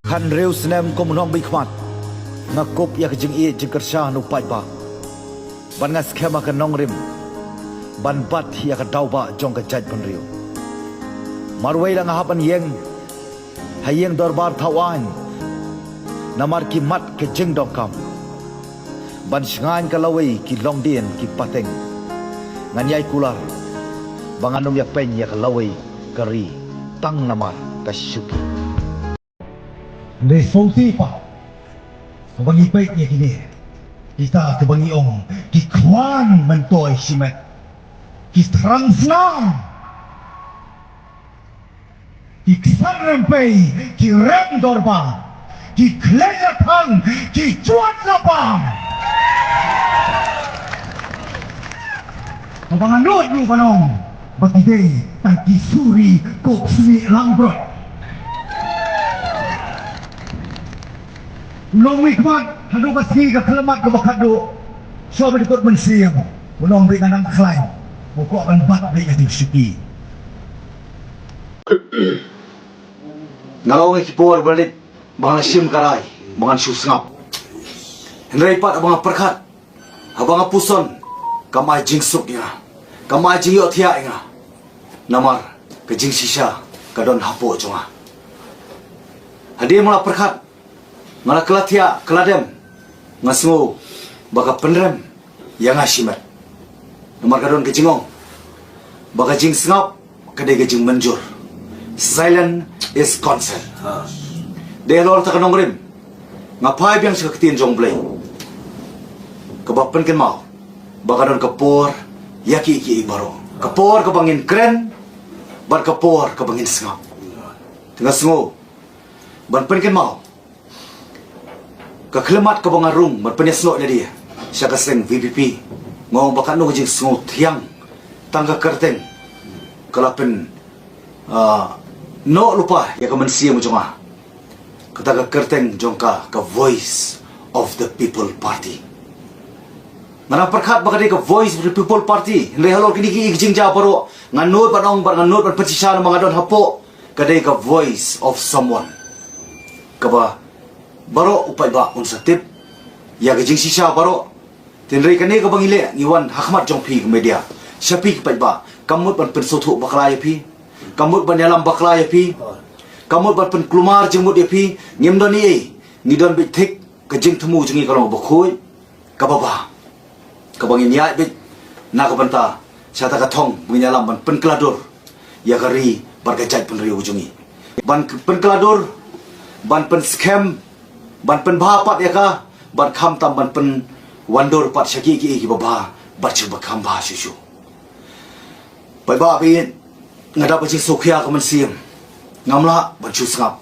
Kan reu senem ko menong bikmat ngakop ya kejeng i jengkersah nu pai ba ban ngas khema ka nong rim ban bat ya ka dauba jong ka jaj pun reu marwai lang hapan yeng hayeng dorbar thawan namar ki mat ke jeng dongkam ban shngan ka lawai ki longdien ki pateng nganyai kular banganum ya pen ya ka lawai kari tang namar ka syuki Resulti pa. Kebangi baiknya kini. Kita kebangi ong. Kikuan mentoy simet. Kiserang senang. Kikisan rempai. Kirem dorba. Kiklenyatang. Kicuan lapang. Kebangan luat lu panong. Batide. Tak kisuri. Kok sini langbrot. Ulong wikmat, hando kasi ka kalamat ka bakado. So berikut mensiyam. Ulong beri kanang klaim. Pokok akan bat beri ating syuki. Nalawang ikipor balik mga sim karay, mga susngap. Henry pat abang perkat, abang puson, kamay jingsuk nga, kamay jingyo tiya nga. Namar, kajing sisya, kadon hapo jonga. Hadir mula perkat, ngala kelatia keladem ngasngo baka penrem yang asimat nomor kadon kejingong baka jing sngap kadai kejing menjur silent is consent de lor ta kanong rim ngapai biang seketin jongblay kebapen ken mau baka don kapor yaki ki baro kapor kabangin kren bar kapor kabangin sngap tengah sngo ban pen ken mau kaklemat ka bangarung matpenyasno na dia siya kaseng VPP ngong baka no jing sngot yang tangga kerteng kalapen no lupa ya kamansiya mo jonga kataga kerteng jongka ka voice of the people party mana perkat baka di ka voice of the people party hindi halor kini ki jing ja paro nganod panong nganod pan patsisya mga don hapo kadai ka voice of someone kaba baro upay ba unsa tip ya gajing sisya baro tinray kani ka bangile ngiwan hakmat jong pi media siya pi pay ba kamot ban pensotho baklaya pi kamot ban yalam baklaya pi kamot ban pen klumar jengmut ya pi ngimdon ni ngidon bitik kajing temu jengi kalong bakhoy kababa kabangin ya bit nakabanta siya ta katong ngiyalam ban pen klador ya kari bargajaj pen riu jengi ban pen klador ban pen scam ban pen bapat ya ka ban kham tam ban pen wandor pat syaki ki baba bacu bakam ba susu bai ba pi ngada bajing sokhya ka man sim ngamla ban chu sngap